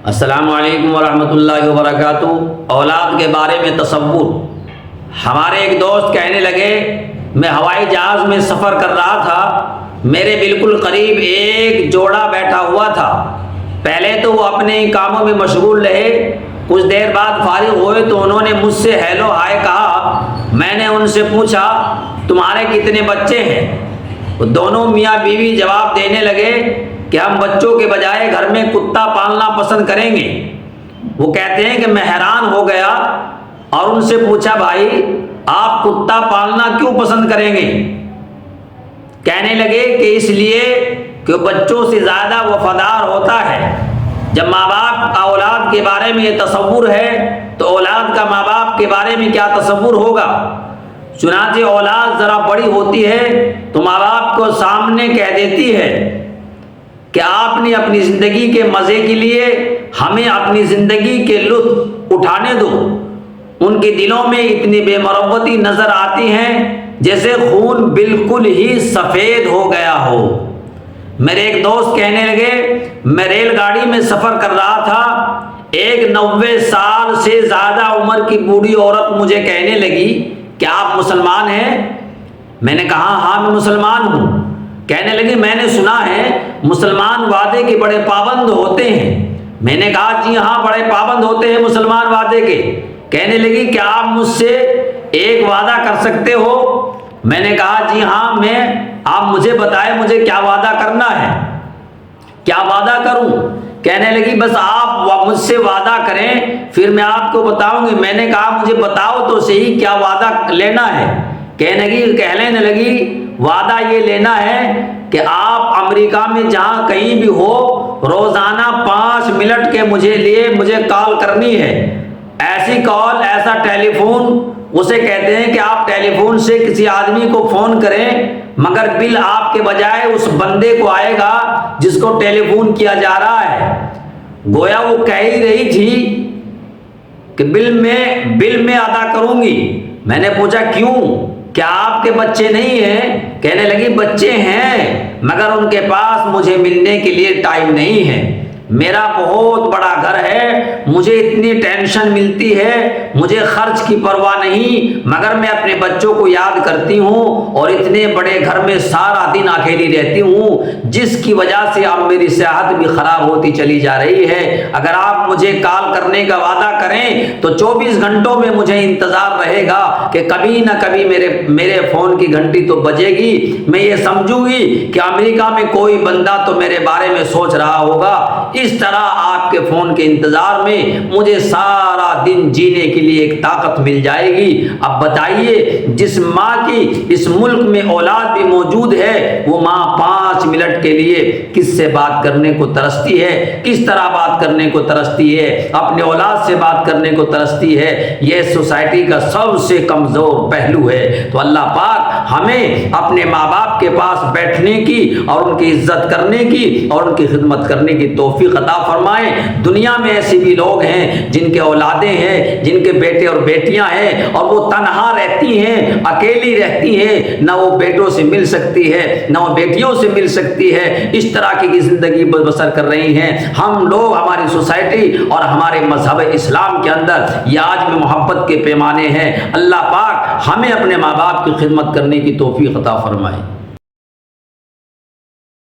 السلام علیکم ورحمۃ اللہ وبرکاتہ۔ اولاد کے بارے میں تصور۔ ہمارے ایک دوست کہنے لگے، میں ہوائی جہاز میں سفر کر رہا تھا، میرے بالکل قریب ایک جوڑا بیٹھا ہوا تھا۔ پہلے تو وہ اپنے ہی کاموں میں مشغول رہے، کچھ دیر بعد فارغ ہوئے تو انہوں نے مجھ سے ہیلو ہائے کہا۔ میں نے ان سے پوچھا، تمہارے کتنے بچے ہیں؟ وہ دونوں میاں بیوی جواب دینے لگے کہ ہم بچوں کے بجائے گھر میں کتا پالنا پسند کریں گے۔ وہ کہتے ہیں کہ میں حیران ہو گیا اور ان سے پوچھا، بھائی آپ کتا پالنا کیوں پسند کریں گے؟ کہنے لگے کہ اس لیے کہ وہ بچوں سے زیادہ وفادار ہوتا ہے۔ جب ماں باپ کا اولاد کے بارے میں یہ تصور ہے تو اولاد کا ماں باپ کے بارے میں کیا تصور ہوگا؟ چنانچہ اولاد ذرا بڑی ہوتی ہے تو ماں باپ کو سامنے کہہ دیتی ہے کہ آپ نے اپنی زندگی کے مزے کے لیے ہمیں اپنی زندگی کے لطف اٹھانے دو۔ ان کے دلوں میں اتنی بے مروتی نظر آتی ہیں جیسے خون بالکل ہی سفید ہو گیا ہو۔ میرے ایک دوست کہنے لگے، میں ریل گاڑی میں سفر کر رہا تھا، ایک 90 سال سے زیادہ عمر کی بوڑھی عورت مجھے کہنے لگی کہ آپ مسلمان ہیں؟ میں نے کہا ہاں میں مسلمان ہوں۔ کہنے لگی میں نے سنا ہے مسلمان وعدے کے بڑے پابند ہوتے ہیں۔ میں نے کہا جی ہاں بڑے پابند ہوتے ہیں مسلمان وعدے کے۔ کہنے لگی کیا آپ مجھ سے ایک وعدہ کر سکتے ہو؟ میں نے کہا جی ہاں آپ مجھے بتائیں مجھے کیا وعدہ کرنا ہے، کیا وعدہ کروں؟ کہنے لگی بس آپ مجھ سے وعدہ کریں پھر میں آپ کو بتاؤں گی۔ میں نے کہا مجھے بتاؤ تو صحیح کیا وعدہ لینا ہے؟ کہنے لگی وعدہ یہ لینا ہے کہ آپ امریکہ میں جہاں کہیں بھی ہو روزانہ 5 منٹ کے مجھے کال کرنی ہے۔ ایسی کال، ایسا ٹیلی فون اسے کہتے ہیں کہ آپ ٹیلی فون سے کسی آدمی کو فون کریں مگر بل آپ کے بجائے اس بندے کو آئے گا جس کو ٹیلی فون کیا جا رہا ہے۔ گویا وہ کہہ ہی رہی تھی کہ بل میں ادا کروں گی۔ میں نے پوچھا کیوں؟ کیا آپ کے بچے نہیں ہیں؟ کہنے لگی بچے ہیں مگر ان کے پاس مجھے ملنے کے لیے ٹائم نہیں ہے۔ میرا بہت بڑا گھر ہے، مجھے اتنی ٹینشن ملتی ہے، مجھے خرچ کی پرواہ نہیں مگر میں اپنے بچوں کو یاد کرتی ہوں اور اتنے بڑے گھر میں سارا دن اکیلی رہتی ہوں جس کی وجہ سے اب میری صحت بھی خراب ہوتی چلی جا رہی ہے۔ اگر آپ مجھے کال کرنے کا وعدہ کریں تو 24 گھنٹوں میں مجھے انتظار رہے گا کہ کبھی نہ کبھی میرے فون کی گھنٹی تو بجے گی، میں یہ سمجھوں گی کہ امریکہ میں کوئی بندہ تو میرے بارے میں سوچ رہا ہوگا۔ اس طرح آپ کے فون کے انتظار میں مجھے سارا دن جینے کے لیے ایک طاقت مل جائے گی۔ اب بتائیے جس ماں کی اس ملک میں اولاد بھی موجود ہے وہ ماں 5 منٹ کے لیے کس سے بات کرنے کو ترستی ہے، کس طرح بات کرنے کو ترستی ہے، اپنے اولاد سے بات کرنے کو ترستی ہے۔ یہ سوسائٹی کا سب سے کمزور پہلو ہے۔ تو اللہ پاک ہمیں اپنے ماں باپ کے پاس بیٹھنے کی اور ان کی عزت کرنے کی اور ان کی خدمت کرنے کی توفیق عطا فرمائے۔ دنیا میں ایسے بھی لوگ ہیں جن کے اولادیں ہیں، جن کے بیٹے اور بیٹیاں ہیں اور وہ تنہا رہتی ہیں، اکیلی رہتی ہیں، نہ وہ بیٹوں سے مل سکتی ہے نہ وہ بیٹیوں سے مل سکتی ہے، اس طرح کی زندگی بسر کر رہی ہیں۔ ہم لوگ ہماری سوسائٹی اور ہمارے مذہب اسلام کے اندر یہ آج میں محبت کے پیمانے ہیں۔ اللہ پاک ہمیں اپنے ماں باپ کی خدمت کرنے کی توفیق عطا فرمائے۔